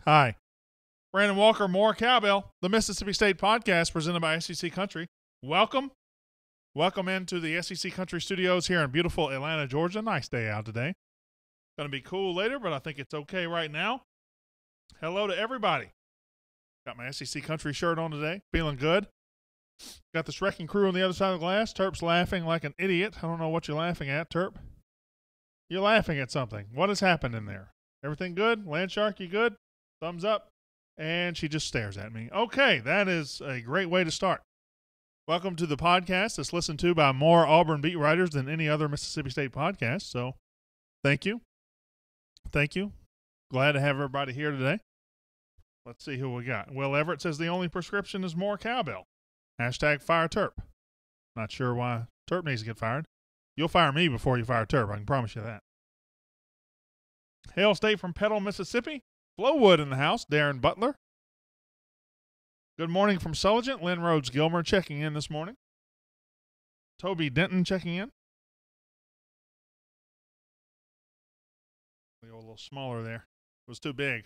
Hi. Brandon Walker, more Cowbell, the Mississippi State podcast presented by SEC Country. Welcome. Welcome into the SEC Country studios here in beautiful Atlanta, Georgia. Nice day out today. Going to be cool later, but I think it's okay right now. Hello to everybody. Got my SEC Country shirt on today. Feeling good. Got the Shrekking crew on the other side of the glass. Terp's laughing like an idiot. I don't know what you're laughing at, Terp. You're laughing at something. What has happened in there? Everything good? Landshark, you good? Thumbs up. And she just stares at me. Okay, that is a great way to start. Welcome to the podcast that's listened to by more Auburn beat writers than any other Mississippi State podcast. So thank you. Thank you. Glad to have everybody here today. Let's see who we got. Will Everett says the only prescription is more Cowbell. Hashtag fire Terp. Not sure why Terp needs to get fired. You'll fire me before you fire Terp. I can promise you that. Hail State from Petal, Mississippi. Flowwood in the house. Darren Butler. Good morning from Sulligent. Lynn Rhodes Gilmer checking in this morning. Toby Denton checking in. We go a little smaller there. It was too big.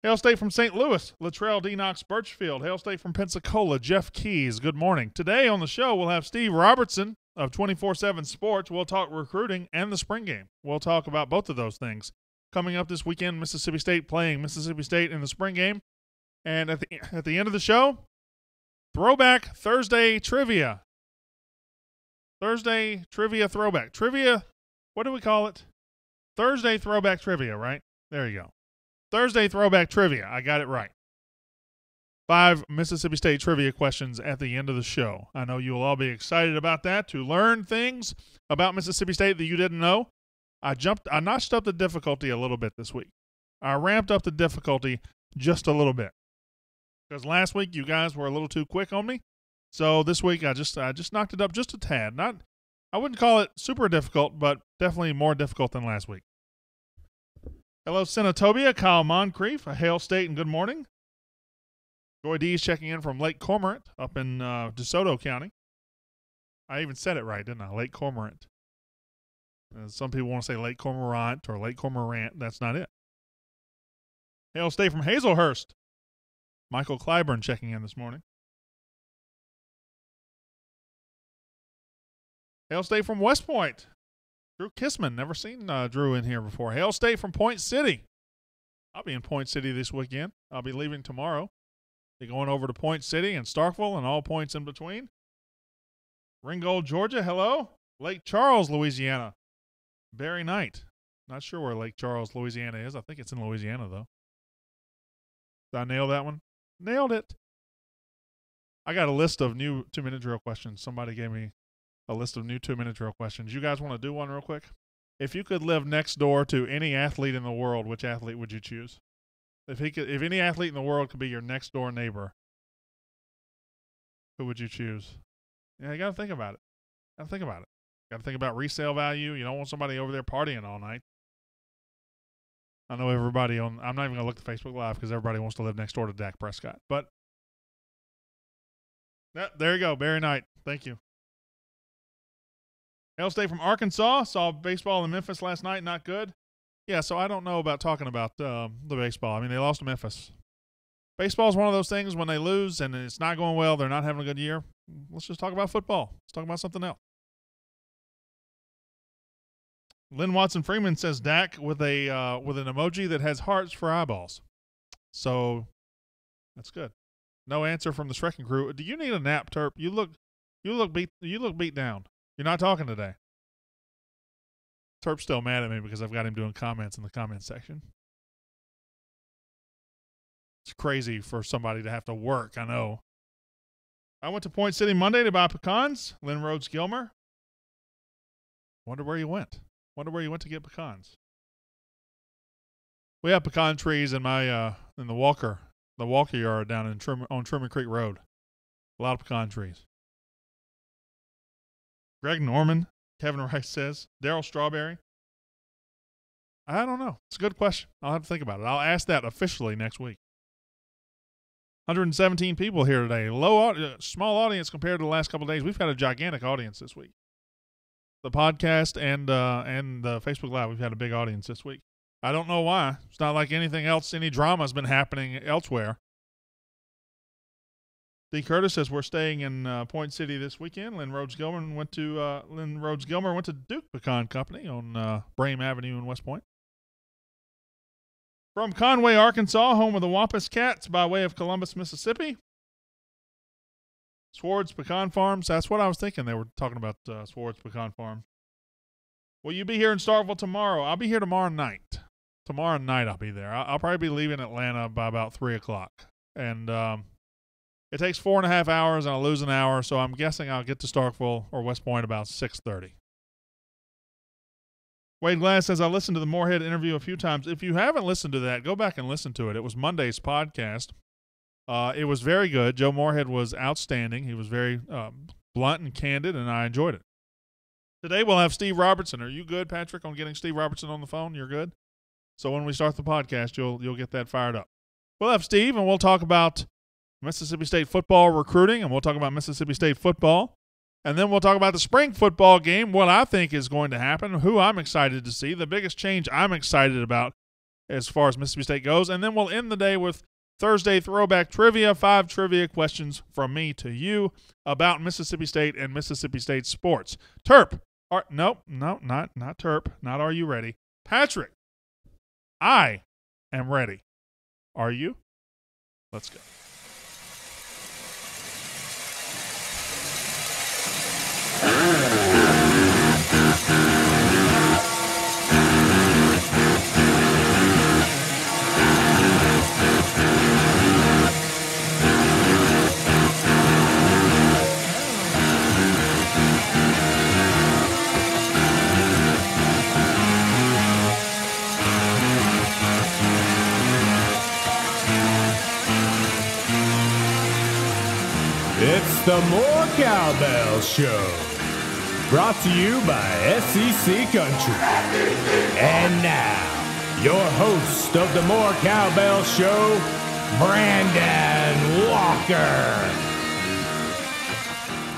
Hail State from St. Louis. Latrell D. Knox Birchfield. Hail State from Pensacola. Jeff Keys. Good morning. Today on the show, we'll have Steve Robertson of 24/7 Sports. We'll talk recruiting and the spring game. We'll talk about both of those things. Coming up this weekend, Mississippi State playing Mississippi State in the spring game. And at the end of the show, Throwback Thursday Trivia. Thursday Trivia Throwback. Trivia, what do we call it? Thursday Throwback Trivia, right? There you go. Thursday Throwback Trivia. I got it right. 5 Mississippi State trivia questions at the end of the show. I know you'll all be excited about that, to learn things about Mississippi State that you didn't know. I notched up the difficulty a little bit this week. I ramped up the difficulty just a little bit. Because last week you guys were a little too quick on me. So this week I just knocked it up just a tad. I wouldn't call it super difficult, but definitely more difficult than last week. Hello, Senatobia, Kyle Moncrief, Hail State, and good morning. Joy D's checking in from Lake Cormorant up in DeSoto County. I even said it right, didn't I? Lake Cormorant. Some people want to say Lake Cormorant or Lake Cormorant. That's not it. Hail State from Hazelhurst. Michael Clyburn checking in this morning. Hail State from West Point. Drew Kissman. Never seen Drew in here before. Hail State from Point City. I'll be in Point City this weekend. I'll be leaving tomorrow. Be going over to Point City and Starkville and all points in between. Ringgold, Georgia. Hello. Lake Charles, Louisiana. Barry Knight. Not sure where Lake Charles, Louisiana is. I think it's in Louisiana, though. Did I nail that one? Nailed it. I got a list of new 2-minute drill questions. Somebody gave me a list of new 2-minute drill questions. You guys want to do one real quick? If you could live next door to any athlete in the world, which athlete would you choose? If any athlete in the world could be your next door neighbor, who would you choose? Yeah, you got to think about it. Got to think about resale value. You don't want somebody over there partying all night. I know everybody I'm not even going to look at Facebook Live because everybody wants to live next door to Dak Prescott. But there you go, Barry Knight. Thank you. Hail State from Arkansas. Saw baseball in Memphis last night. Not good. Yeah, so I don't know about talking about the baseball. I mean, they lost to Memphis. Baseball is one of those things when they lose and it's not going well, they're not having a good year. Let's just talk about football. Let's talk about something else. Lynn Watson Freeman says Dak with an emoji that has hearts for eyeballs. So that's good. No answer from the Shrekking crew. Do you need a nap, Terp? You look beat down. You're not talking today. Terp's still mad at me because I've got him doing comments in the comment section. It's crazy for somebody to have to work, I know. I went to Point City Monday to buy pecans. Lynn Rhodes Gilmer. Wonder where you went. Wonder where you went to get pecans. We have pecan trees in my in the Walker yard down on Truman Creek Road. A lot of pecan trees. Greg Norman, Kevin Rice says. Daryl Strawberry. I don't know. It's a good question. I'll have to think about it. I'll ask that officially next week. 117 people here today. Small audience compared to the last couple of days. We've had a gigantic audience this week. The podcast and the Facebook Live, we've had a big audience this week. I don't know why. It's not like anything else, any drama has been happening elsewhere. D. Curtis says we're staying in Point City this weekend. Lynn Rhodes Gilmer went to Duke Pecan Company on Brame Avenue in West Point. From Conway, Arkansas, home of the Wampus Cats by way of Columbus, Mississippi. Swartz Pecan Farms. That's what I was thinking. They were talking about Swartz Pecan Farms. Will you be here in Starkville tomorrow? I'll be here tomorrow night. Tomorrow night I'll be there. I'll probably be leaving Atlanta by about 3 o'clock. And it takes 4.5 hours, and I'll lose an hour, so I'm guessing I'll get to Starkville or West Point about 6:30. Wade Glass says, I listened to the Moorhead interview a few times. If you haven't listened to that, go back and listen to it. It was Monday's podcast. It was very good. Joe Moorhead was outstanding. He was very blunt and candid, and I enjoyed it. Today we'll have Steve Robertson. Are you good, Patrick, on getting Steve Robertson on the phone? You're good? So when we start the podcast, you'll get that fired up. We'll have Steve, and we'll talk about Mississippi State football recruiting, and we'll talk about Mississippi State football. And then we'll talk about the spring football game, what I think is going to happen, who I'm excited to see, the biggest change I'm excited about as far as Mississippi State goes. And then we'll end the day with Thursday Throwback Trivia, 5 trivia questions from me to you about Mississippi State and Mississippi State sports. Terp. Not Terp. Not Are You Ready? Patrick, I am ready. Are you? Let's go. It's the More Cowbell Show, brought to you by SEC Country. And now, your host of the More Cowbell Show, Brandon Walker.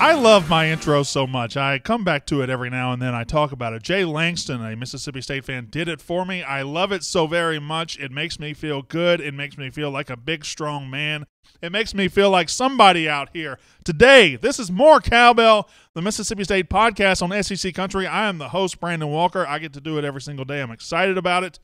I love my intro so much. I come back to it every now and then. I talk about it. Jay Langston, a Mississippi State fan, did it for me. I love it so very much. It makes me feel good. It makes me feel like a big, strong man. It makes me feel like somebody out here. Today, this is More Cowbell, the Mississippi State podcast on SEC Country. I am the host, Brandon Walker. I get to do it every single day. I'm excited about it.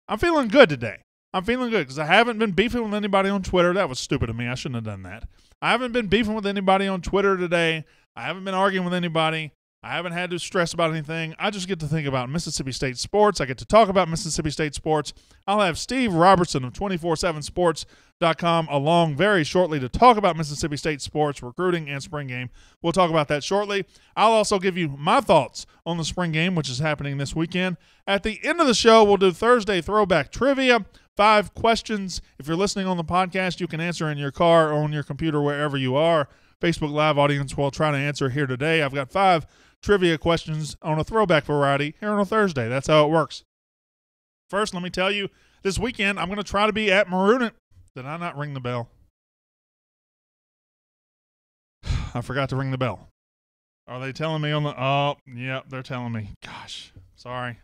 I'm feeling good today. I'm feeling good because I haven't been beefing with anybody on Twitter. That was stupid of me. I shouldn't have done that. I haven't been beefing with anybody on Twitter today. I haven't been arguing with anybody. I haven't had to stress about anything. I just get to think about Mississippi State sports. I get to talk about Mississippi State sports. I'll have Steve Robertson of 247sports.com along very shortly to talk about Mississippi State sports, recruiting, and spring game. We'll talk about that shortly. I'll also give you my thoughts on the spring game, which is happening this weekend. At the end of the show, we'll do Thursday Throwback Trivia. 5 questions. If you're listening on the podcast, you can answer in your car or on your computer, wherever you are. Facebook Live audience will try to answer here today. I've got 5 trivia questions on a throwback variety here on a Thursday. That's how it works. First, let me tell you, this weekend I'm going to try to be at Maroonin. Did I not ring the bell? I forgot to ring the bell. Are they telling me on the... Oh, yeah, they're telling me. Gosh, sorry.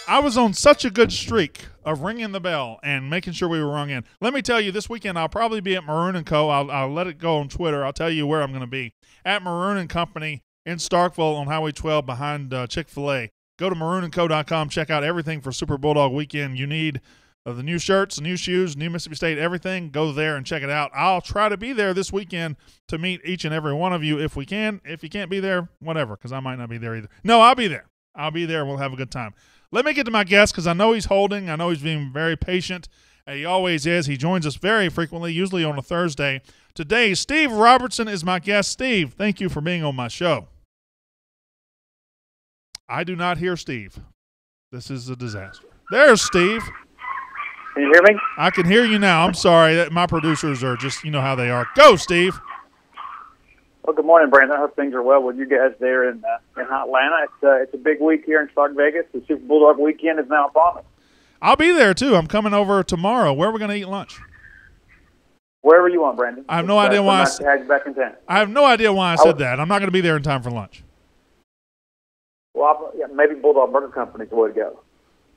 I was on such a good streak of ringing the bell and making sure we were rung in. Let me tell you, this weekend I'll probably be at Maroon & Co. I'll let it go on Twitter. I'll tell you where I'm going to be. At Maroon & Company in Starkville on Highway 12 behind Chick-fil-A. Go to maroonandco.com. Check out everything for Super Bulldog Weekend you need. The new shirts, the new shoes, new Mississippi State, everything. Go there and check it out. I'll try to be there this weekend to meet each and every one of you if we can. If you can't be there, whatever, because I might not be there either. No, I'll be there. I'll be there. We'll have a good time. Let me get to my guest because I know he's holding. I know he's being very patient. He always is. He joins us very frequently, usually on a Thursday. Today, Steve Robertson is my guest. Steve, thank you for being on my show. I do not hear Steve. This is a disaster. There's Steve. Can you hear me? I can hear you now. I'm sorry. My producers are just, you know how they are. Go, Steve. Well, good morning, Brandon. I hope things are well with you guys there in Atlanta. It's a big week here in Stark Vegas. The Super Bulldog Weekend is now upon us. I'll be there, too. I'm coming over tomorrow. Where are we going to eat lunch? Wherever you want, Brandon. I have no idea why. Nice to have you back in town. I have no idea why I said that. I'm not going to be there in time for lunch. Well, maybe Bulldog Burger Company's the way to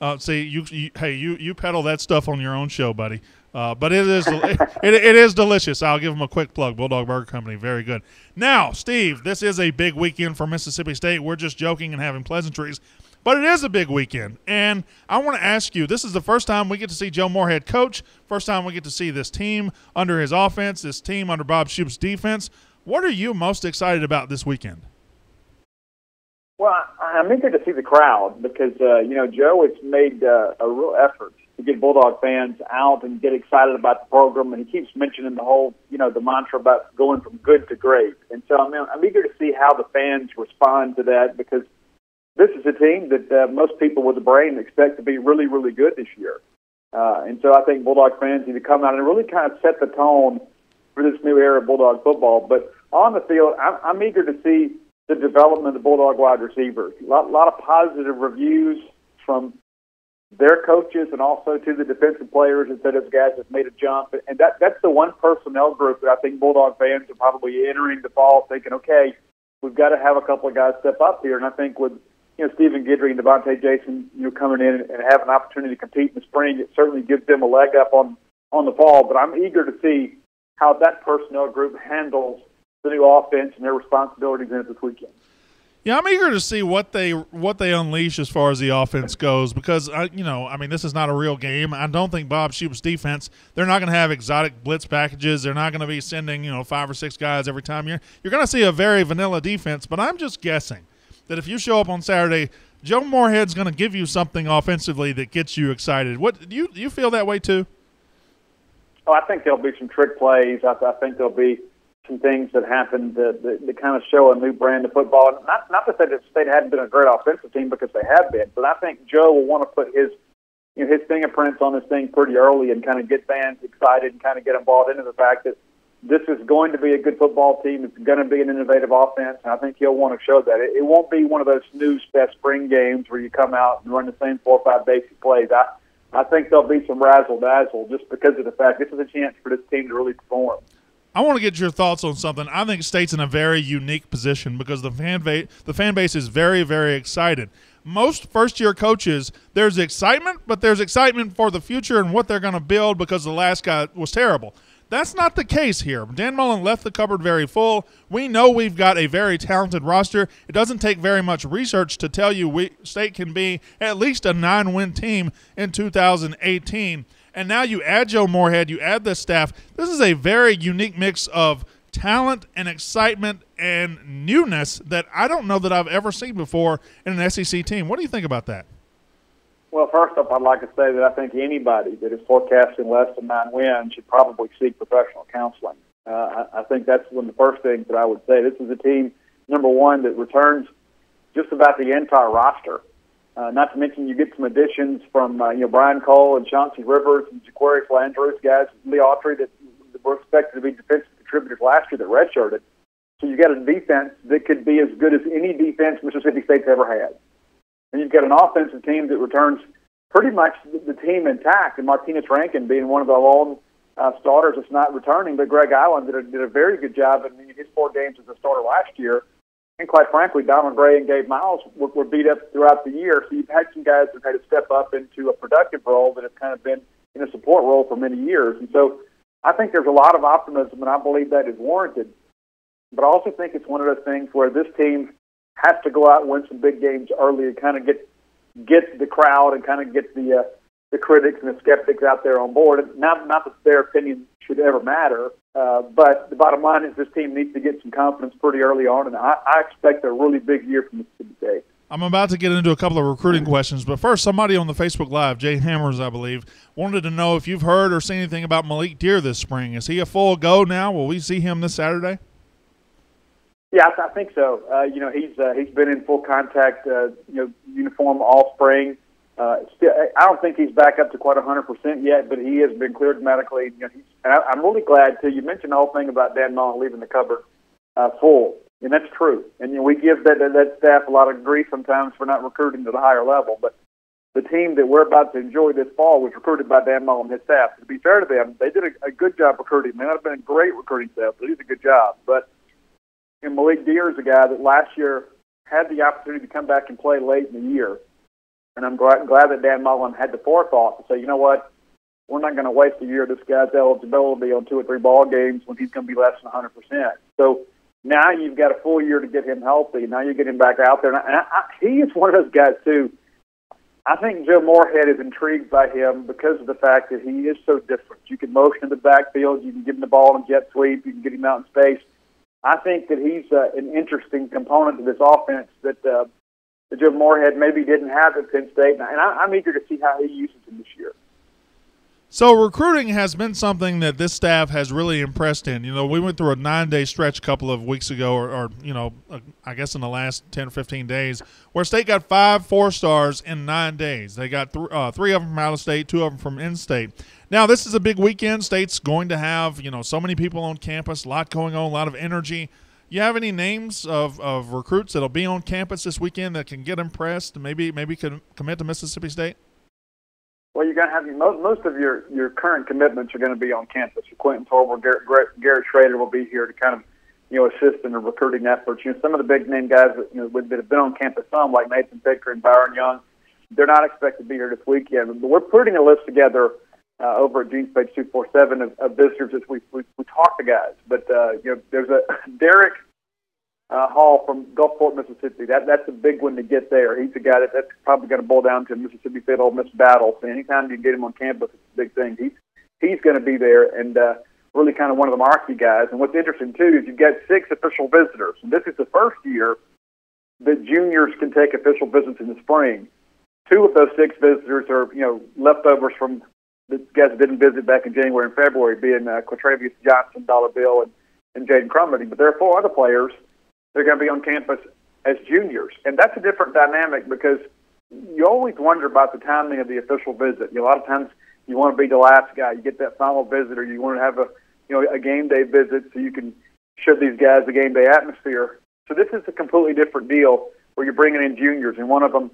go. See, you peddle that stuff on your own show, buddy. But it is it is delicious. I'll give them a quick plug. Bulldog Burger Company, very good. Now, Steve, this is a big weekend for Mississippi State. We're just joking and having pleasantries, but it is a big weekend. And I want to ask you, this is the first time we get to see Joe Moorhead coach, first time we get to see this team under his offense, this team under Bob Shoop's defense. What are you most excited about this weekend? Well, I'm eager to see the crowd because, Joe has made a real effort to get Bulldog fans out and get excited about the program. And he keeps mentioning the whole, the mantra about going from good to great. And so I'm eager to see how the fans respond to that because this is a team that most people with a brain expect to be really, really good this year. And so I think Bulldog fans need to come out and really kind of set the tone for this new era of Bulldog football. But on the field, I'm eager to see the development of the Bulldog wide receivers. A lot of positive reviews from their coaches and also to the defensive players and those guys that made a jump. And that's the one personnel group that I think Bulldog fans are probably entering the fall thinking, okay, we've got to have a couple of guys step up here. And I think with Stephen Guidry and Devontae Jason coming in and have an opportunity to compete in the spring, it certainly gives them a leg up on the fall. But I'm eager to see how that personnel group handles the new offense and their responsibilities in it this weekend. Yeah, I'm eager to see what they unleash as far as the offense goes because, this is not a real game. I don't think Bob Shoop's defense, they're not going to have exotic blitz packages. They're not going to be sending, 5 or 6 guys every time. You're going to see a very vanilla defense, but I'm just guessing that if you show up on Saturday, Joe Moorhead's going to give you something offensively that gets you excited. What do you feel that way too? Oh, I think there'll be some trick plays. I think there'll be some things that happen that kind of show a new brand of football. Not to say that State hadn't been a great offensive team because they have been, but I think Joe will want to put his fingerprints on this thing pretty early and kind of get fans excited and kind of get them bought into the fact that this is going to be a good football team. It's going to be an innovative offense, and I think he'll want to show that. It won't be one of those snooze-fest spring games where you come out and run the same 4 or 5 basic plays. I think there'll be some razzle-dazzle just because of the fact this is a chance for this team to really perform. I want to get your thoughts on something. I think State's in a very unique position because the fan base is very, very excited. Most first-year coaches, there's excitement, but there's excitement for the future and what they're going to build because the last guy was terrible. That's not the case here. Dan Mullen left the cupboard very full. We know we've got a very talented roster. It doesn't take very much research to tell you State can be at least a 9-win team in 2018. And now you add Joe Moorhead, you add the staff. This is a very unique mix of talent and excitement and newness that I don't know that I've ever seen before in an SEC team. What do you think about that? Well, first off, I'd like to say that I think anybody that is forecasting less than 9 wins should probably seek professional counseling. I think that's one of the first things that I would say. This is a team, number one, that returns just about the entire roster. Not to mention you get some additions from Brian Cole and Chauncey Rivers and Jaquarius Landrews, guys, Lee Autry that were expected to be defensive contributors last year that redshirted. So you got a defense that could be as good as any defense Mississippi State's ever had. And you've got an offensive team that returns pretty much the team intact, and Martinez Rankin being one of the lone starters that's not returning, but Greg Island did a very good job in his 4 games as a starter last year. And quite frankly, Donald Gray and Gabe Miles were beat up throughout the year. So you've had some guys that had to step up into a productive role that have kind of been in a support role for many years. And so I think there's a lot of optimism, and I believe that is warranted. But I also think it's one of those things where this team has to go out and win some big games early and kind of get the crowd and kind of get the critics and the skeptics out there on board. Not that their opinion should ever matter, but the bottom line is this team needs to get some confidence pretty early on, and I expect a really big year from Mississippi State. I'm about to get into a couple of recruiting questions, but first, somebody on the Facebook Live, Jay Hammers, I believe, wanted to know if you've heard or seen anything about Malik Deer this spring. Is he a full go now? Will we see him this Saturday? Yeah, I think so. He's been in full contact, uniform all spring. Still, I don't think he's back up to quite 100% yet, but he has been cleared medically. I'm really glad too. You mentioned the whole thing about Dan Mullen leaving the cupboard full, and that's true. And we give that staff a lot of grief sometimes for not recruiting to the higher level. But the team that we're about to enjoy this fall was recruited by Dan Mullen and his staff. To be fair to them, they did a good job recruiting. They might have been a great recruiting staff, but they did a good job. But Malik Deer is a guy that last year had the opportunity to come back and play late in the year. And I'm glad that Dan Mullen had the forethought to say, you know what, we're not going to waste a year of this guy's eligibility on 2 or 3 ball games when he's going to be less than 100%. So now you've got a full year to get him healthy. Now you get him back out there. And he is one of those guys, too. I think Joe Moorhead is intrigued by him because of the fact that he is so different. You can motion in the backfield. You can give him the ball in jet sweep. You can get him out in space. I think that he's an interesting component to this offense that Joe Moorhead maybe didn't have at Penn State. And I'm eager to see how he uses him this year. So recruiting has been something that this staff has really impressed in. You know, we went through a 9-day stretch a couple of weeks ago, or I guess in the last 10 or 15 days, where State got 5 4-stars in 9 days. They got 3 of them from out of state, 2 of them from in-state. Now, this is a big weekend. State's going to have, so many people on campus, a lot going on, a lot of energy. You have any names of recruits that'll be on campus this weekend that can get impressed and maybe can commit to Mississippi State? Well, you're going to have most of your current commitments are going to be on campus. Quentin Torber, Garrett Schrader will be here to kind of assist in the recruiting efforts. Some of the big name guys that have been on campus, some like Nathan Picker and Byron Young, they're not expected to be here this weekend. But we're putting a list together over at Gene's Page 247 of visitors as we talk to guys. But there's a Derek Hall from Gulfport, Mississippi. That's a big one to get there. He's a guy that's probably going to boil down to a Mississippi State Ole Miss battle. So anytime you get him on campus, it's a big thing. He's going to be there and really kind of one of the marquee guys. And what's interesting, too, is you've got 6 official visitors. And this is the first year that juniors can take official visits in the spring. 2 of those 6 visitors are, leftovers from the guys that didn't visit back in January and February, being Quatravius Johnson, Dollar Bill, and Jaden Crumity. But there are 4 other players. They're going to be on campus as juniors. And that's a different dynamic because you always wonder about the timing of the official visit. A lot of times you want to be the last guy. You get that final visit, or you want to have a game day visit so you can show these guys the game day atmosphere. So this is a completely different deal where you're bringing in juniors. And one of them,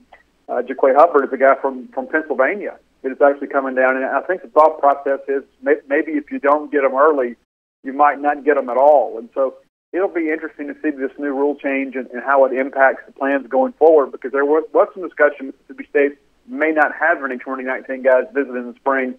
Jaquay Hubbard, is a guy from Pennsylvania that is actually coming down. And I think the thought process is maybe if you don't get them early, you might not get them at all. And so it'll be interesting to see this new rule change and how it impacts the plans going forward, because there was some discussion Mississippi State may not have any 2019 guys visit in the spring,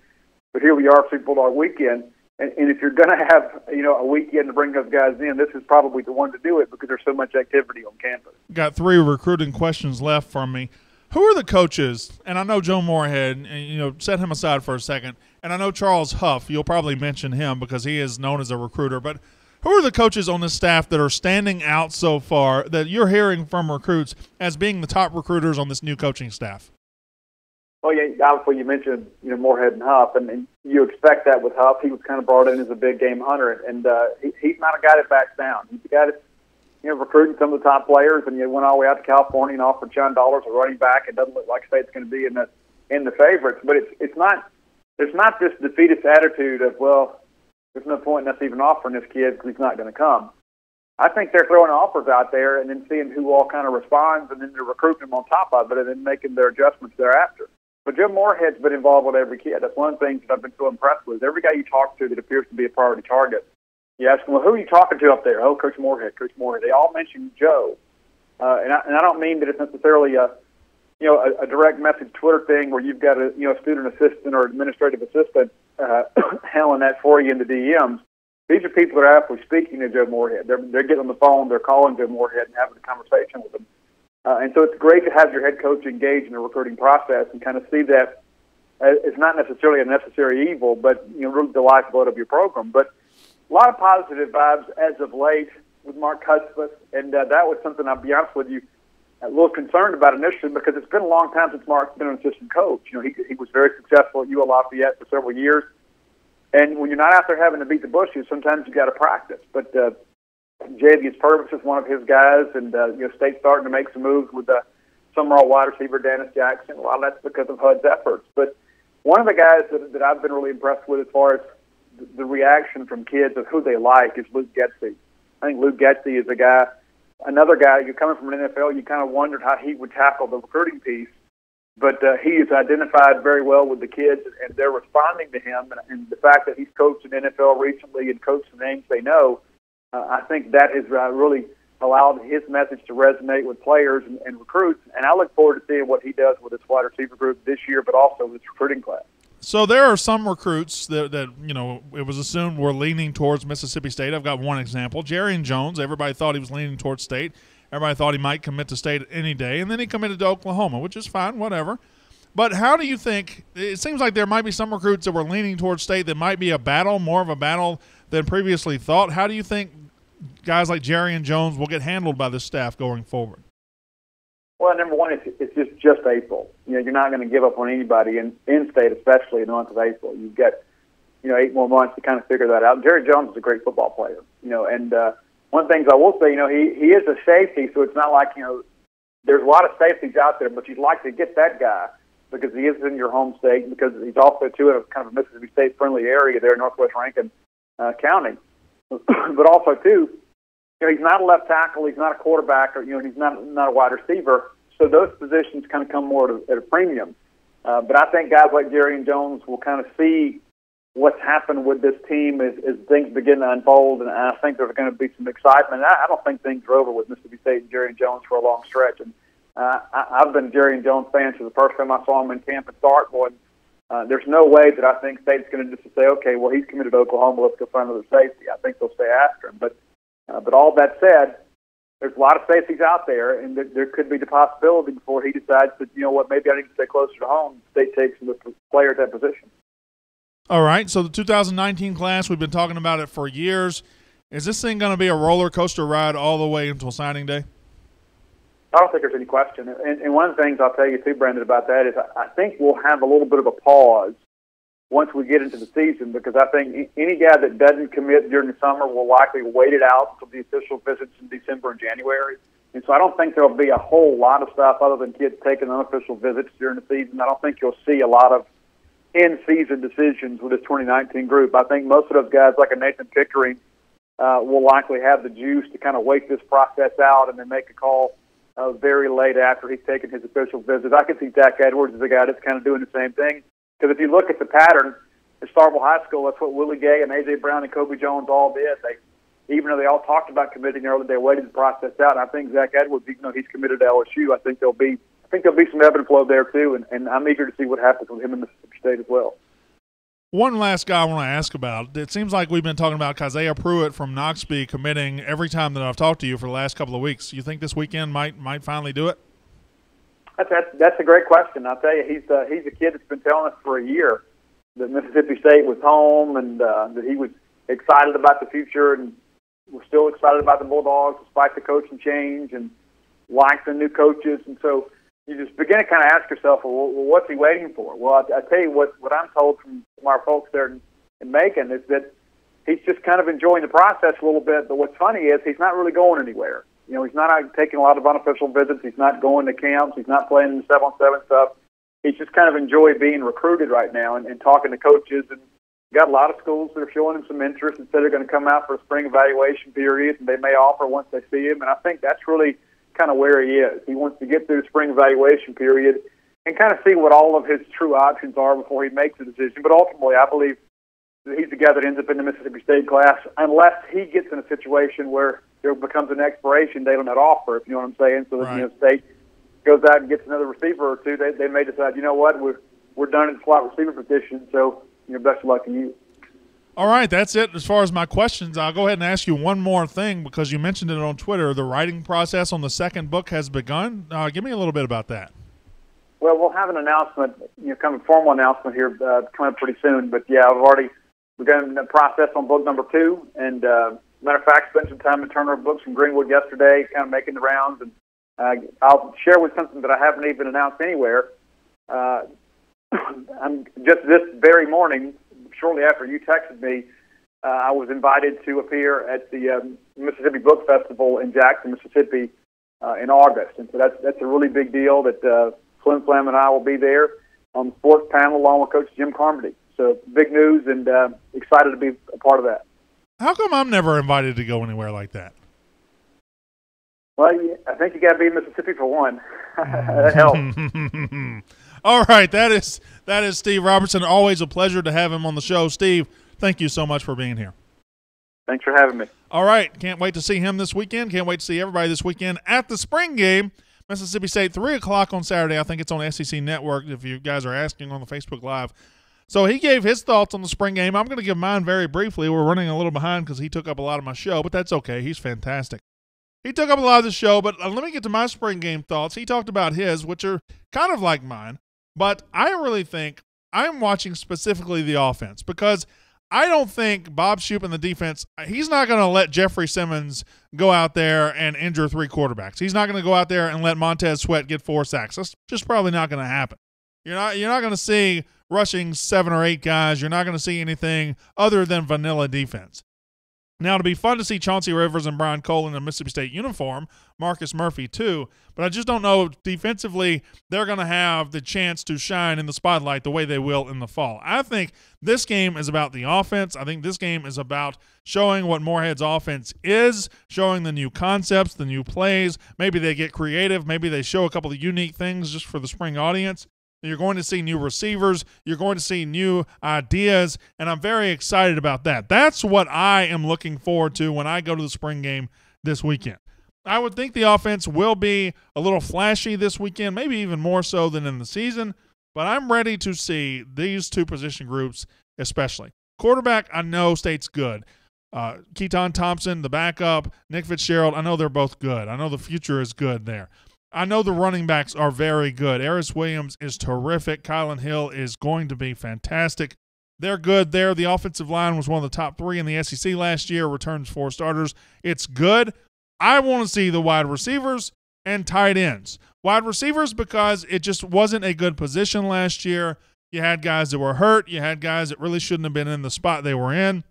but here we are, Super Bowl weekend. And if you're going to have a weekend to bring those guys in, this is probably the one to do it because there's so much activity on campus. Got 3 recruiting questions left from me. Who are the coaches? And I know Joe Moorhead, and set him aside for a second. And I know Charles Huff. You'll probably mention him because he is known as a recruiter, but who are the coaches on this staff that are standing out so far that you're hearing from recruits as being the top recruiters on this new coaching staff? Well, yeah, obviously you mentioned Moorhead and Huff, and you expect that with Huff. He was kind of brought in as a big game hunter, and he's not a guy that backs down. He's a guy that's recruiting some of the top players, and you went all the way out to California and offered John Dollars a running back. It doesn't look like State's going to be in the favorites, but it's not. There's not this defeatist attitude of, well, there's no point in us even offering this kid because he's not going to come. I think they're throwing offers out there and then seeing who all kind of responds, and then they're recruiting them on top of it and then making their adjustments thereafter. But Jim Moorhead's been involved with every kid. That's one of the things that I've been so impressed with. Every guy you talk to that appears to be a priority target, you ask them, well, who are you talking to up there? Oh, Coach Moorhead, Coach Moorhead. They all mention Joe. And I don't mean that it's necessarily a direct message Twitter thing where you've got a student assistant or administrative assistant handling that for you in the DMs. These are people that are actually speaking to Joe Moorhead. They're getting on the phone, they're calling Joe Moorhead and having a conversation with him. And so it's great to have your head coach engage in the recruiting process and kind of see that it's not necessarily a necessary evil, but really the lifeblood of your program. But a lot of positive vibes as of late with Mark Hudspeth, and that was something, I'll be honest with you, a little concerned about initially because it's been a long time since Mark's been an assistant coach. He was very successful at UL Lafayette for several years, and when you're not out there having to beat the bushes, sometimes you got to practice. But Javius Purvis is one of his guys, and State's starting to make some moves with Summerall wide receiver Dennis Jackson. A lot of that's because of HUD's efforts. But one of the guys that I've been really impressed with as far as the reaction from kids of who they like is Luke Getsy. I think Luke Getsy is another guy, you're coming from an NFL, you kind of wondered how he would tackle the recruiting piece. But he is identified very well with the kids, and they're responding to him. And the fact that he's coached in NFL recently and coached the names they know, I think that has really allowed his message to resonate with players and recruits. And I look forward to seeing what he does with his wide receiver group this year, but also with his recruiting class. So there are some recruits that it was assumed were leaning towards Mississippi State. I've got one example. Jerry Jones, everybody thought he was leaning towards State. Everybody thought he might commit to State any day, and then he committed to Oklahoma, which is fine, whatever. But how do you think – it seems like there might be some recruits that were leaning towards State that might be a battle, more of a battle than previously thought. How do you think guys like Jerry and Jones will get handled by this staff going forward? Well, number one, it's just April. You're not going to give up on anybody in State, especially in the month of April. You've got 8 more months to kind of figure that out. Jerry Jones is a great football player, and one of the things I will say, he is a safety, so it's not like there's a lot of safeties out there, but you'd like to get that guy because he is in your home state, because he's also too in a kind of a Mississippi State friendly area there in Northwest Rankin County, but also too. He's not a left tackle. He's not a quarterback, or he's not a wide receiver. So those positions kind of come more at a premium. But I think guys like Jerry and Jones will kind of see what's happened with this team as things begin to unfold, and I think there's going to be some excitement. I don't think things are over with Mississippi State and Jerry and Jones for a long stretch. And I've been a Jerry and Jones fan since the first time I saw him in camp at Starkville. There's no way that I think State's going to just say, okay, well, he's committed to Oklahoma, let's go find another safety. I think they'll stay after him. But all that said, there's a lot of safeties out there, and there could be the possibility before he decides that, maybe I need to stay closer to home, State takes the player at that position. All right, so the 2019 class, we've been talking about it for years. Is this thing going to be a roller coaster ride all the way until signing day? I don't think there's any question. And one of the things I'll tell you, too, Brandon, about that is I think we'll have a little bit of a pause once we get into the season, because I think any guy that doesn't commit during the summer will likely wait it out until the official visits in December and January. And so I don't think there will be a whole lot of stuff other than kids taking unofficial visits during the season. I don't think you'll see a lot of in-season decisions with this 2019 group. I think most of those guys, like a Nathan Pickering, will likely have the juice to kind of wait this process out and then make a call very late after he's taken his official visit. I could see Zach Edwards as a guy that's kind of doing the same thing. Because if you look at the pattern at Starkville High School, that's what Willie Gay and A.J. Brown and Kobe Jones all did. Even though they all talked about committing early, they waited the process out. And I think Zach Edwards, even though he's committed to LSU, I think there'll be some ebb and flow there too. And I'm eager to see what happens with him in Mississippi State as well. One last guy I want to ask about. It seems like we've been talking about Keziah Pruitt from Noxubee committing every time that I've talked to you for the last couple of weeks. You think this weekend might finally do it? That's a great question. I'll tell you, he's a kid that's been telling us for a year that Mississippi State was home and that he was excited about the future, and we're still excited about the Bulldogs despite the coaching change and like the new coaches. And so you just begin to kind of ask yourself, well, what's he waiting for? Well, I tell you what I'm told from our folks there in Macon is that he's just kind of enjoying the process a little bit. But what's funny is he's not really going anywhere. He's not taking a lot of unofficial visits. He's not going to camps. He's not playing in the 7-on-7 stuff. He's just kind of enjoying being recruited right now and talking to coaches. And got a lot of schools that are showing him some interest and said they're going to come out for a spring evaluation period, and they may offer once they see him. And I think that's really kind of where he is. He wants to get through the spring evaluation period and kind of see what all of his true options are before he makes a decision. But ultimately, I believe that he's the guy that ends up in the Mississippi State class unless he gets in a situation where there becomes an expiration date on that offer, if you know what I'm saying. So that State goes out and gets another receiver or two. They may decide, we're done at the slot receiver position, so best of luck to you. All right, that's it as far as my questions. I'll go ahead and ask you one more thing because you mentioned it on Twitter. The writing process on the second book has begun. Give me a little bit about that. Well, we'll have an announcement, kind of a formal announcement here coming up pretty soon. But, yeah, we're going to process on book number 2. And, matter of fact, spent some time in Turner Books from Greenwood yesterday, kind of making the rounds. And I'll share with something that I haven't even announced anywhere. I'm just this very morning, shortly after you texted me, I was invited to appear at the Mississippi Book Festival in Jackson, Mississippi, in August. And so that's a really big deal that Slim Flam and I will be there on the sports panel along with Coach Jim Carmody. So big news, and excited to be a part of that. How come I'm never invited to go anywhere like that? Well, I think you got to be in Mississippi for one. That helps. All right, that is Steve Robertson. Always a pleasure to have him on the show. Steve, thank you so much for being here. Thanks for having me. All right. Can't wait to see him this weekend. Can't wait to see everybody this weekend at the spring game. Mississippi State, 3 o'clock on Saturday. I think it's on SEC Network if you guys are asking on the Facebook Live. So he gave his thoughts on the spring game. I'm going to give mine very briefly. We're running a little behind because he took up a lot of my show, but that's okay. He's fantastic. He took up a lot of the show, but let me get to my spring game thoughts. He talked about his, which are kind of like mine, but I really think I'm watching specifically the offense because I don't think Bob Shoop in the defense, he's not going to let Jeffrey Simmons go out there and injure 3 quarterbacks. He's not going to go out there and let Montez Sweat get 4 sacks. That's just probably not going to happen. You're not going to see rushing 7 or 8 guys. You're not going to see anything other than vanilla defense. Now, it'll be fun to see Chauncey Rivers and Brian Cole in a Mississippi State uniform, Marcus Murphy too, but I just don't know if defensively they're going to have the chance to shine in the spotlight the way they will in the fall. I think this game is about the offense. I think this game is about showing what Moorhead's offense is, showing the new concepts, the new plays. Maybe they get creative. Maybe they show a couple of unique things just for the spring audience. You're going to see new receivers. You're going to see new ideas, and I'm very excited about that. That's what I am looking forward to when I go to the spring game this weekend. I would think the offense will be a little flashy this weekend, maybe even more so than in the season, but I'm ready to see these 2 position groups especially. Quarterback, I know State's good. Keaton Thompson, the backup, Nick Fitzgerald, I know they're both good. I know the future is good there. I know the running backs are very good. Eris Williams is terrific. Kylan Hill is going to be fantastic. They're good there. The offensive line was one of the top 3 in the SEC last year, returns 4 starters. It's good. I want to see the wide receivers and tight ends. Wide receivers because it just wasn't a good position last year. You had guys that were hurt. You had guys that really shouldn't have been in the spot they were in.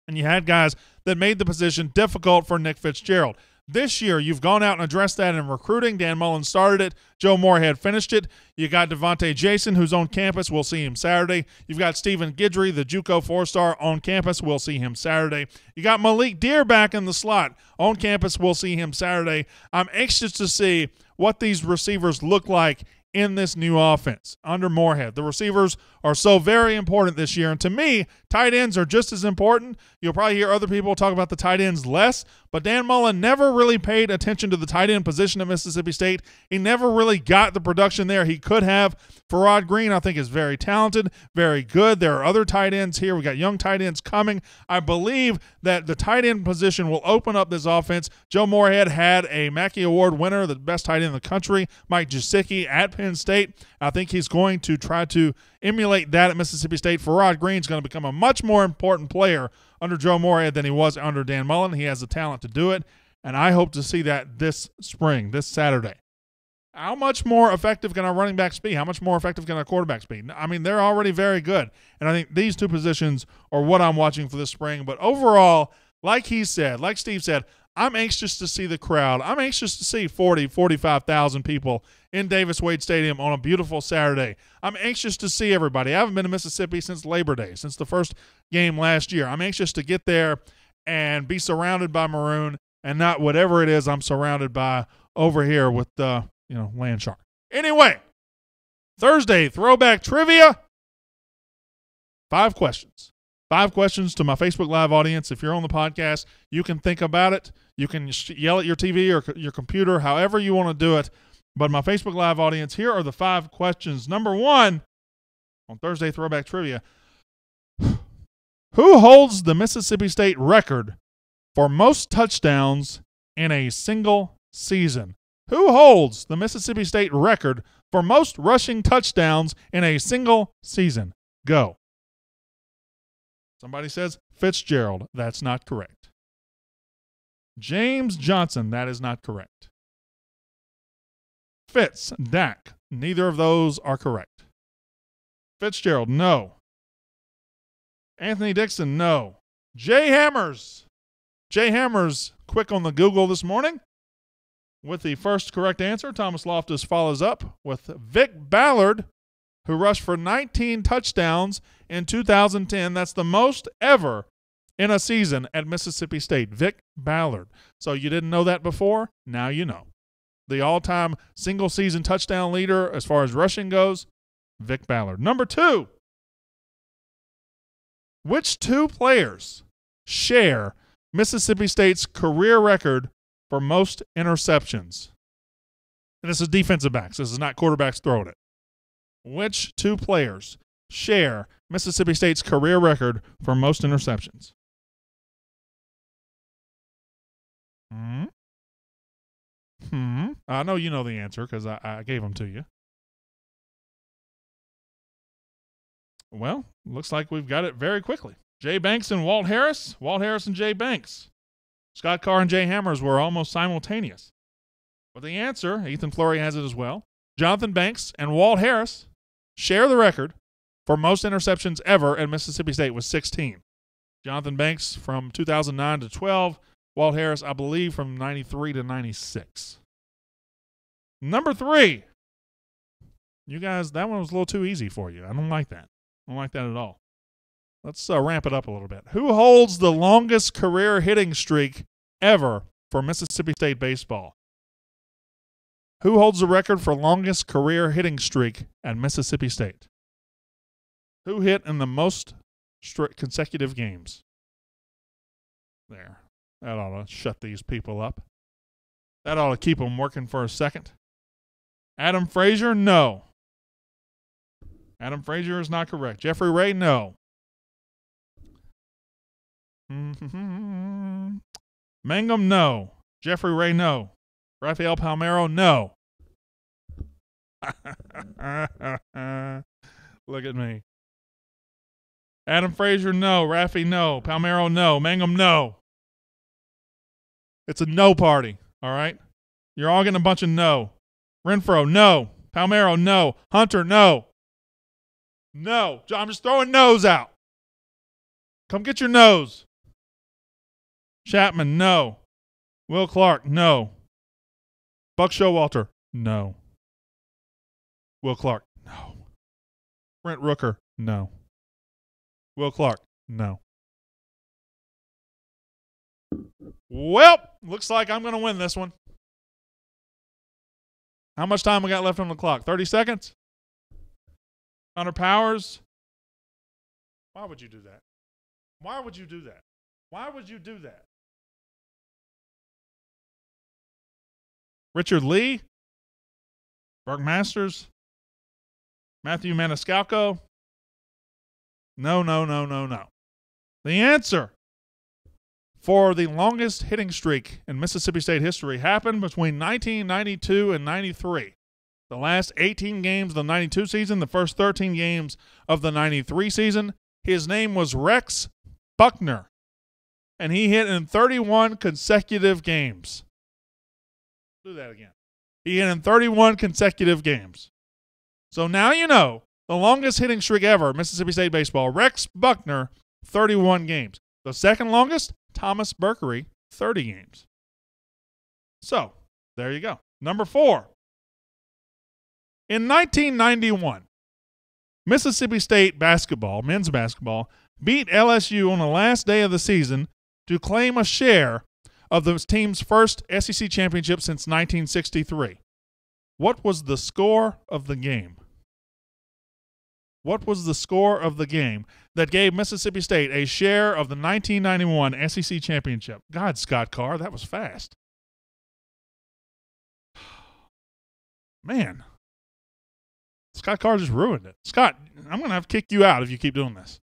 And you had guys that made the position difficult for Nick Fitzgerald. This year, you've gone out and addressed that in recruiting. Dan Mullen started it. Joe Moorhead finished it. You got Devontae Jason, who's on campus. We'll see him Saturday. You've got Stephen Guidry, the JUCO 4-star, on campus. We'll see him Saturday. You got Malik Deer back in the slot. On campus, we'll see him Saturday. I'm anxious to see what these receivers look like in this new offense under Moorhead. The receivers are so very important this year, and to me, tight ends are just as important. You'll probably hear other people talk about the tight ends less, but Dan Mullen never really paid attention to the tight end position at Mississippi State. He never really got the production there he could have. Farrod Green, I think, is very talented, very good. There are other tight ends here. We got young tight ends coming. I believe that the tight end position will open up this offense. Joe Moorhead had a Mackey Award winner, the best tight end in the country, Mike Gesicki at Penn State. I think he's going to try to emulate that at Mississippi State. Farrod Green's going to become a much more important player under Joe Moorhead than he was under Dan Mullen. He has the talent to do it, and I hope to see that this spring, this Saturday. How much more effective can our running backs be? How much more effective can our quarterbacks be? I mean, they're already very good, and I think these 2 positions are what I'm watching for this spring. But overall, like he said, like Steve said, I'm anxious to see the crowd. I'm anxious to see 40, 45,000 people in Davis Wade Stadium on a beautiful Saturday. I'm anxious to see everybody. I haven't been to Mississippi since Labor Day, since the first game last year. I'm anxious to get there and be surrounded by maroon and not whatever it is I'm surrounded by over here with the land shark. Anyway, Thursday throwback trivia. 5 questions. 5 questions to my Facebook Live audience. If you're on the podcast, you can think about it. You can yell at your TV or your computer, however you want to do it. But my Facebook Live audience, here are the 5 questions. Number 1, on Thursday Throwback Trivia, who holds the Mississippi State record for most touchdowns in a single season? Who holds the Mississippi State record for most rushing touchdowns in a single season? Go. Somebody says Fitzgerald. That's not correct. James Johnson. That is not correct. Fitz, Dak. Neither of those are correct. Fitzgerald, no. Anthony Dixon, no. Jay Hammers. Jay Hammers, quick on the Google this morning with the first correct answer. Thomas Loftus follows up with Vic Ballard, who rushed for 19 touchdowns in 2010. That's the most ever in a season at Mississippi State. Vic Ballard. So you didn't know that before? Now you know. The all-time single-season touchdown leader as far as rushing goes, Vic Ballard. Number 2, which 2 players share Mississippi State's career record for most interceptions? And this is defensive backs. This is not quarterbacks throwing it. Which two players share Mississippi State's career record for most interceptions? I know you know the answer because I gave them to you. Well, looks like we've got it very quickly. Jay Banks and Walt Harris. Walt Harris and Jay Banks. Scott Carr and Jay Hammers were almost simultaneous. But the answer, Ethan Fleury has it as well. Jonathan Banks and Walt Harris share the record for most interceptions ever at Mississippi State with 16. Jonathan Banks from 2009 to 12. Walt Harris, I believe, from 93 to 96. Number 3. You guys, that one was a little too easy for you. I don't like that. I don't like that at all. Let's ramp it up a little bit. Who holds the longest career hitting streak ever for Mississippi State baseball? Who holds the record for longest career hitting streak at Mississippi State? Who hit in the most consecutive games? There. That ought to shut these people up. That ought to keep them working for a second. Adam Frazier? No. Adam Frazier is not correct. Jeffrey Ray? No. Mangum? No. Jeffrey Ray? No. Rafael Palmeiro? No. Look at me. Adam Frazier? No. Rafi? No. Palmeiro? No. Mangum? No. It's a no party, all right? You're all getting a bunch of no. Renfro? No. Palmeiro? No. Hunter? No. No. I'm just throwing no's out. Come get your no's. Chapman? No. Will Clark? No. Buck Showalter? No. Will Clark? No. Brent Rooker? No. Will Clark? No. Well, looks like I'm going to win this one. How much time we got left on the clock? 30 seconds? Hunter Powers? Why would you do that? Why would you do that? Why would you do that? Richard Lee? Burke Masters? Matthew Maniscalco? No. The answer for the longest hitting streak in Mississippi State history happened between 1992 and 93. The last 18 games of the 92 season, the first 13 games of the 93 season. His name was Rex Buckner, and he hit in 31 consecutive games. Do that again. He hit in 31 consecutive games. So now you know the longest hitting streak ever, Mississippi State baseball, Rex Buckner, 31 games. The second longest, Thomas Berkery, 30 games. So, there you go. Number 4. In 1991, Mississippi State basketball, men's basketball, beat LSU on the last day of the season to claim a share of the team's first SEC championship since 1963. What was the score of the game? What was the score of the game that gave Mississippi State a share of the 1991 SEC championship? God, Scott Carr, that was fast. Man. Scott Carr just ruined it. Scott, I'm going to have to kick you out if you keep doing this.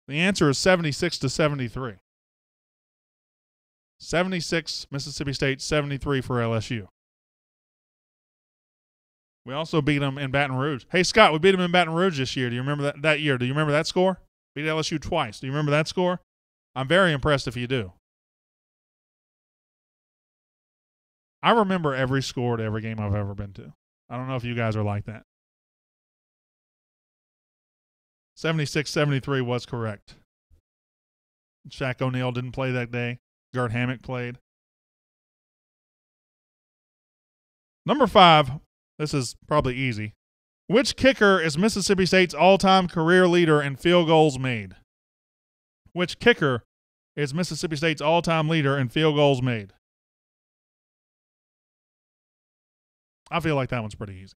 The answer is 76-73. 76 Mississippi State, 73 for LSU. We also beat them in Baton Rouge. Hey, Scott, we beat them in Baton Rouge this year. Do you remember that year? Do you remember that score? Beat LSU twice. Do you remember that score? I'm very impressed if you do. I remember every score to every game I've ever been to. I don't know if you guys are like that. 76-73 was correct. Shaq O'Neal didn't play that day. Gert Hammock played. Number 5. This is probably easy. Which kicker is Mississippi State's all-time career leader in field goals made? Which kicker is Mississippi State's all-time leader in field goals made? I feel like that one's pretty easy.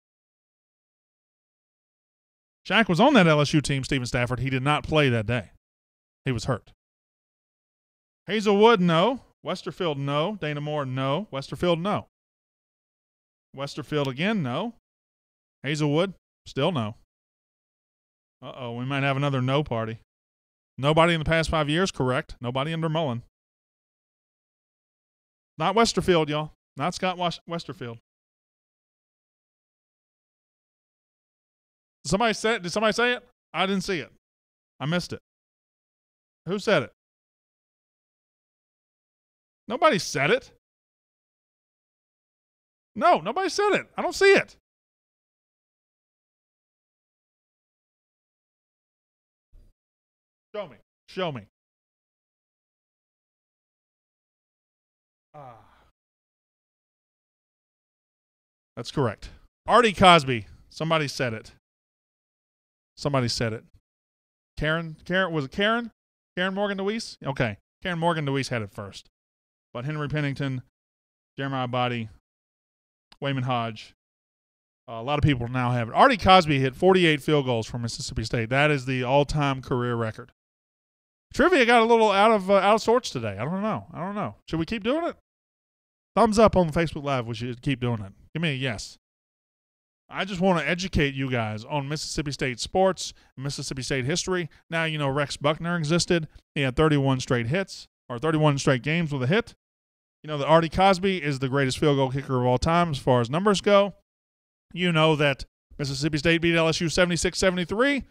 Shaq was on that LSU team, Stephen Stafford. He did not play that day. He was hurt. Hazelwood, no. Westerfield, no. Dana Moore, no. Westerfield, no. Westerfield again, no. Hazelwood, still no. Uh-oh, we might have another no party. Nobody in the past 5 years, correct. Nobody under Mullen. Not Westerfield, y'all. Not Scott Westerfield. Did somebody say it? I didn't see it. I missed it. Who said it? Nobody said it. No, nobody said it. I don't see it. Show me. Show me. That's correct. Artie Cosby. Somebody said it. Somebody said it. Karen, was it Karen? Karen Morgan DeWeese? Okay. Karen Morgan DeWeese had it first. But Henry Pennington, Jeremiah Body, Wayman Hodge, a lot of people now have it. Artie Cosby hit 48 field goals for Mississippi State. That is the all-time career record. Trivia got a little out of sorts today. I don't know. Should we keep doing it? Thumbs up on Facebook Live. We should keep doing it. Give me a yes. I just want to educate you guys on Mississippi State sports, Mississippi State history. Now you know Rex Buckner existed. He had 31 straight hits, or 31 straight games with a hit. You know that Artie Cosby is the greatest field goal kicker of all time as far as numbers go. You know that Mississippi State beat LSU 76-73.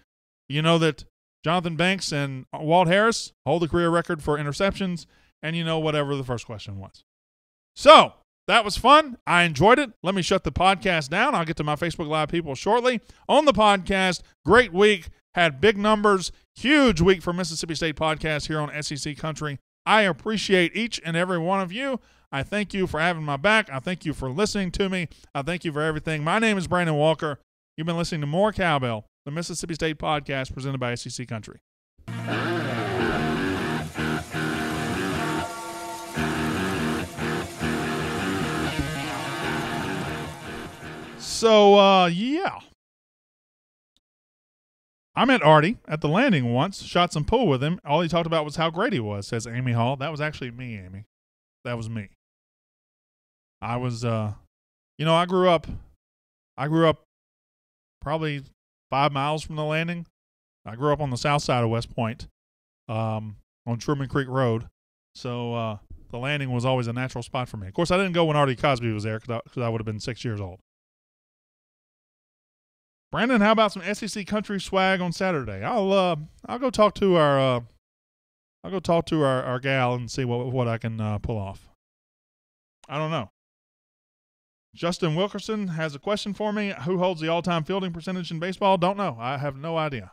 You know that Jonathan Banks and Walt Harris hold the career record for interceptions. And you know whatever the first question was. So, that was fun. I enjoyed it. Let me shut the podcast down. I'll get to my Facebook Live people shortly. On the podcast, great week. Had big numbers. Huge week for Mississippi State podcast here on SEC Country. I appreciate each and every one of you. I thank you for having my back. I thank you for listening to me. I thank you for everything. My name is Brandon Walker. You've been listening to More Cowbell, the Mississippi State podcast presented by SEC Country. So, yeah. I met Artie at the landing once, shot some pool with him. All he talked about was how great he was, says Amy Hall. That was actually me, Amy. That was me. I was, I grew up probably 5 miles from the landing. I grew up on the south side of West Point, on Truman Creek Road. So, the landing was always a natural spot for me. Of course, I didn't go when Artie Cosby was there because I would have been 6 years old. Brandon, how about some SEC Country swag on Saturday? I'll go talk to our gal and see what I can pull off. I don't know. Justin Wilkerson has a question for me. Who holds the all-time fielding percentage in baseball? Don't know. I have no idea.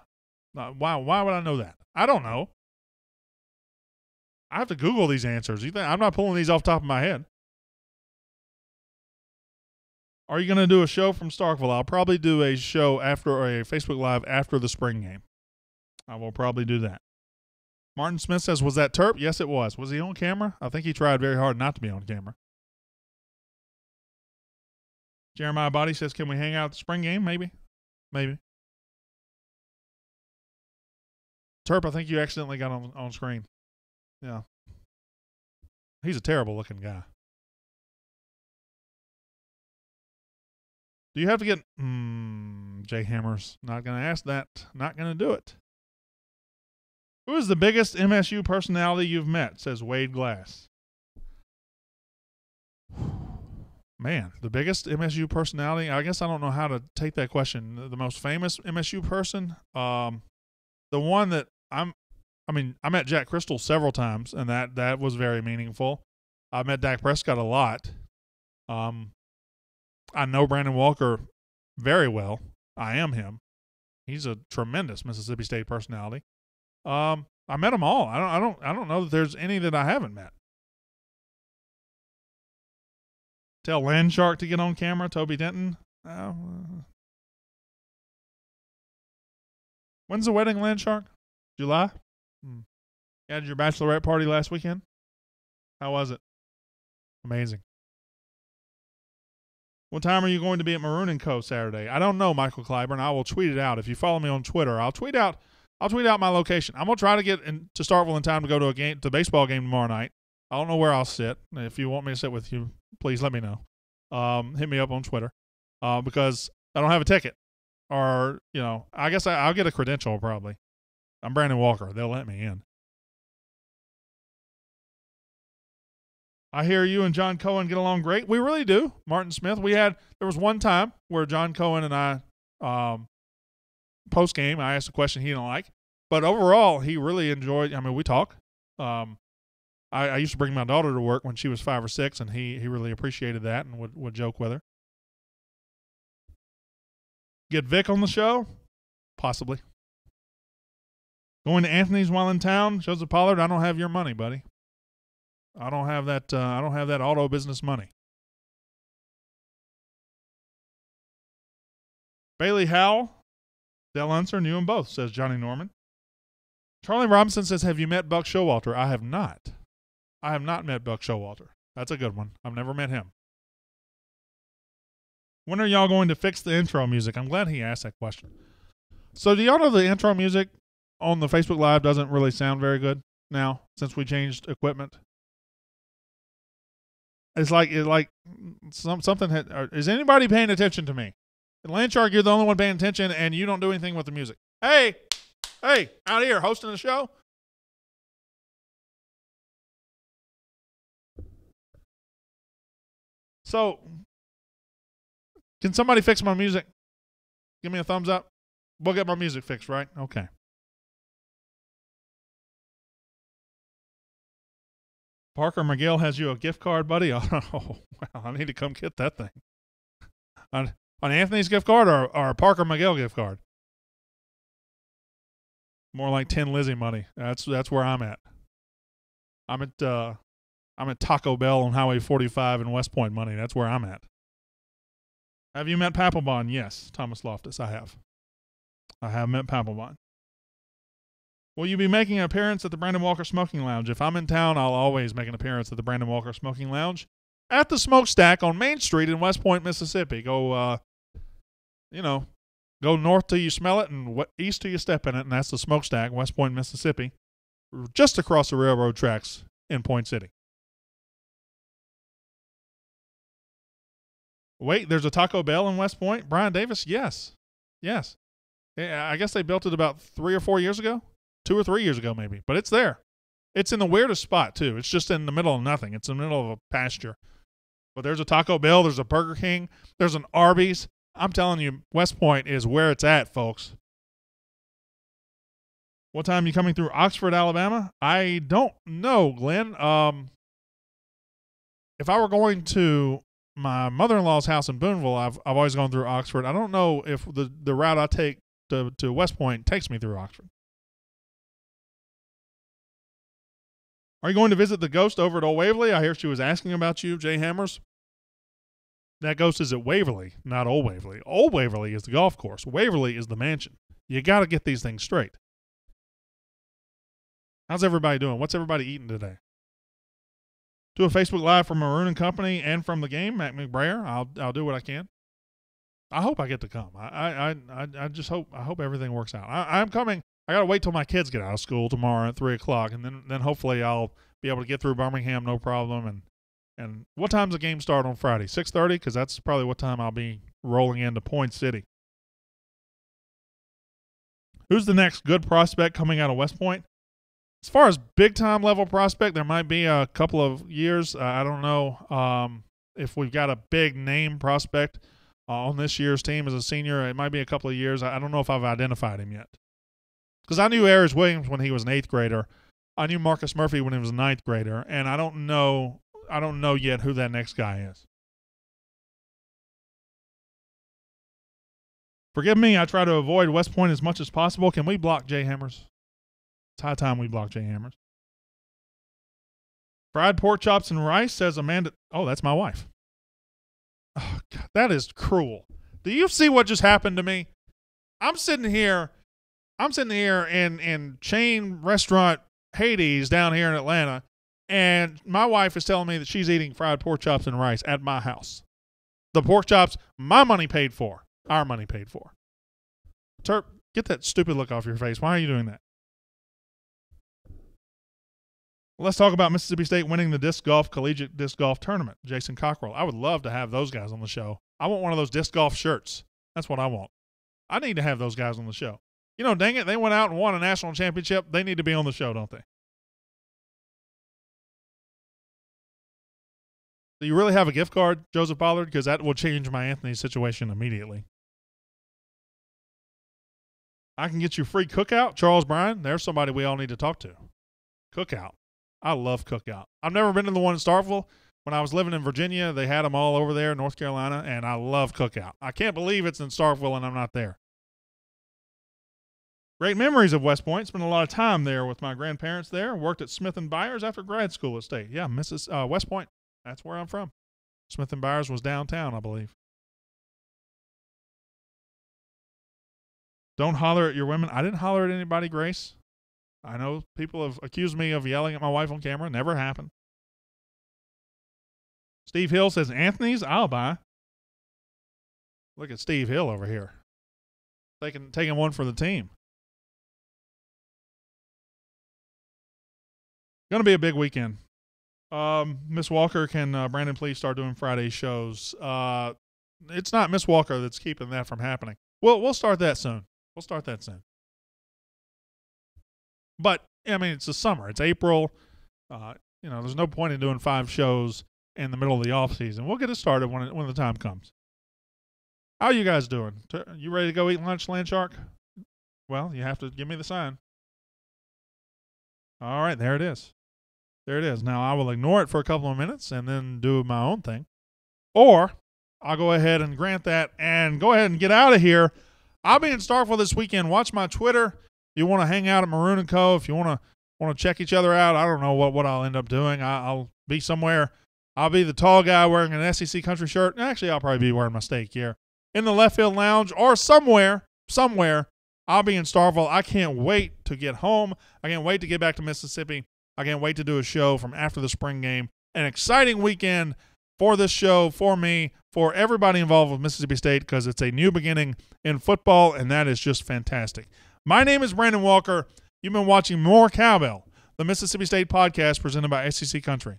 Why would I know that? I don't know. I have to Google these answers. I'm not pulling these off the top of my head. Are you going to do a show from Starkville? I'll probably do a show after a Facebook Live after the spring game. I will probably do that. Martin Smith says, was that Terp? Yes, it was. Was he on camera? I think he tried very hard not to be on camera. Jeremiah Body says, can we hang out at the spring game? Maybe. Terp, I think you accidentally got on screen. Yeah. He's a terrible looking guy. Do you have to get... Jay Hammers. Not going to ask that. Not going to do it. Who is the biggest MSU personality you've met? Says Wade Glass. Man, the biggest MSU personality? I guess I don't know how to take that question. The most famous MSU person? The one that I met Jack Crystal several times, and that was very meaningful. I met Dak Prescott a lot. I know Brandon Walker very well. I am him. He's a tremendous Mississippi State personality. I met them all. I don't know that there's any that I haven't met. Tell Landshark to get on camera. Toby Denton. When's the wedding, Landshark? July? You had your bachelorette party last weekend? How was it? Amazing. What time are you going to be at Maroon & Co. Saturday? I don't know, Michael Clyburn. I will tweet it out. If you follow me on Twitter, I'll tweet out I'll tweet out my location. I'm gonna try to get to Starkville in time to go to a baseball game tomorrow night. I don't know where I'll sit. If you want me to sit with you, please let me know. Hit me up on Twitter because I don't have a ticket, or I guess I'll get a credential probably. I'm Brandon Walker. They'll let me in. I hear you and John Cohen get along great. We really do. Martin Smith. There was one time where John Cohen and I, post game, I asked a question he didn't like, but overall he really enjoyed. I mean, we talk. I used to bring my daughter to work when she was 5 or 6, and he really appreciated that and would joke with her. Get Vic on the show? Possibly. Going to Anthony's while in town? Joseph Pollard, I don't have your money, buddy. I don't have that. I don't have that auto business money. Bailey Howell, Dale Unser knew them both, says Johnny Norman. Charlie Robinson says, have you met Buck Showalter? I have not. I have not met Buck Showalter. That's a good one. I've never met him. When are y'all going to fix the intro music? I'm glad he asked that question. So do y'all know the intro music on the Facebook Live doesn't really sound very good now since we changed equipment? It's like something is anybody paying attention to me? Landshark, you're the only one paying attention, and you don't do anything with the music. Hey, out here hosting the show. So, can somebody fix my music? Give me a thumbs up. We'll get my music fixed, right? Okay. Parker McGill has you a gift card, buddy. Oh, wow, I need to come get that thing. On Anthony's gift card or a Parker McGill gift card? More like 10 Lizzie money. That's where I'm at. I'm at Taco Bell on Highway 45 in West Point money. That's where I'm at. Have you met Papelbon? Yes, Thomas Loftus, I have. I have met Papelbon. Will you be making an appearance at the Brandon Walker Smoking Lounge? If I'm in town, I'll always make an appearance at the Brandon Walker Smoking Lounge at the Smokestack on Main Street in West Point, Mississippi. Go north till you smell it and east till you step in it, and that's the Smokestack, West Point, Mississippi, just across the railroad tracks in Point City. Wait, there's a Taco Bell in West Point? Brian Davis? Yes. Yeah, I guess they built it about 3 or 4 years ago. 2 or 3 years ago, maybe. But it's there. It's in the weirdest spot, too. It's just in the middle of nothing. It's in the middle of a pasture. But there's a Taco Bell. There's a Burger King. There's an Arby's. I'm telling you, West Point is where it's at, folks. What time are you coming through Oxford, Alabama? I don't know, Glenn. If I were going to my mother-in-law's house in Boonville, I've always gone through Oxford. I don't know if the route I take to West Point takes me through Oxford. Are you going to visit the ghost over at Old Waverly? I hear she was asking about you, Jay Hammers. That ghost is at Waverly, not Old Waverly. Old Waverly is the golf course. Waverly is the mansion. You got to get these things straight. How's everybody doing? What's everybody eating today? Do a Facebook Live from Maroon and Company and from the game, Matt McBrayer. I'll do what I can. I hope I get to come. I just hope everything works out. I'm coming. I got to wait till my kids get out of school tomorrow at 3 o'clock, and then hopefully I'll be able to get through Birmingham no problem. And what time's the game start on Friday? 6:30? Because that's probably what time I'll be rolling into Point City. Who's the next good prospect coming out of West Point? As far as big-time level prospect, there might be a couple of years. I don't know if we've got a big name prospect on this year's team as a senior. It might be a couple of years. I don't know if I've identified him yet. Because I knew Ayers Williams when he was an 8th grader. I knew Marcus Murphy when he was a 9th grader, and I don't know yet who that next guy is. Forgive me, I try to avoid West Point as much as possible. Can we block Jay Hammers? It's high time we block Jay Hammers. Fried pork chops and rice, says Amanda. Oh, that's my wife. Oh, God, that is cruel. Do you see what just happened to me? I'm sitting here in chain restaurant Hades down here in Atlanta, and my wife is telling me that she's eating fried pork chops and rice at my house. The pork chops, my money paid for. Our money paid for. Get that stupid look off your face. Why are you doing that? Let's talk about Mississippi State winning the collegiate disc golf tournament. Jason Cockrell. I would love to have those guys on the show. I want one of those disc golf shirts. That's what I want. I need to have those guys on the show. You know, dang it, they went out and won a national championship. They need to be on the show, don't they? Do you really have a gift card, Joseph Pollard? Because that will change my Anthony situation immediately. I can get you free cookout, Charles Bryan. There's somebody we all need to talk to. Cookout. I love cookout. I've never been to the one in Starkville. When I was living in Virginia, they had them all over there, North Carolina, and I love cookout. I can't believe it's in Starkville and I'm not there. Great memories of West Point. Spent a lot of time there with my grandparents there. Worked at Smith & Byers after grad school at State. Yeah, West Point. That's where I'm from. Smith & Byers was downtown, I believe. Don't holler at your women. I didn't holler at anybody, Grace. I know people have accused me of yelling at my wife on camera. Never happened. Steve Hill says, Anthony's, I'll buy. Look at Steve Hill over here. Taking one for the team. Going to be a big weekend. Miss Walker, can Brandon please start doing Friday shows? It's not Miss Walker that's keeping that from happening. We'll start that soon. But, I mean, it's the summer. It's April. There's no point in doing 5 shows in the middle of the off season. We'll get it started when the time comes. How are you guys doing? You ready to go eat lunch, Landshark? Well, you have to give me the sign. All right, there it is. Now, I will ignore it for a couple of minutes and then do my own thing. Or I'll go ahead and grant that and go ahead and get out of here. I'll be in Starkville this weekend. Watch my Twitter. If you want to hang out at Maroon & Co., if you want to check each other out, I don't know what I'll end up doing. I'll be somewhere. I'll be the tall guy wearing an SEC country shirt. Actually, I'll probably be wearing my State gear. In the left field lounge or somewhere. I'll be in Starkville. I can't wait to get home. I can't wait to get back to Mississippi. I can't wait to do a show from after the spring game. An exciting weekend for this show, for me, for everybody involved with Mississippi State, because it's a new beginning in football, and that is just fantastic. My name is Brandon Walker. You've been watching More Cowbell, the Mississippi State podcast presented by SEC Country.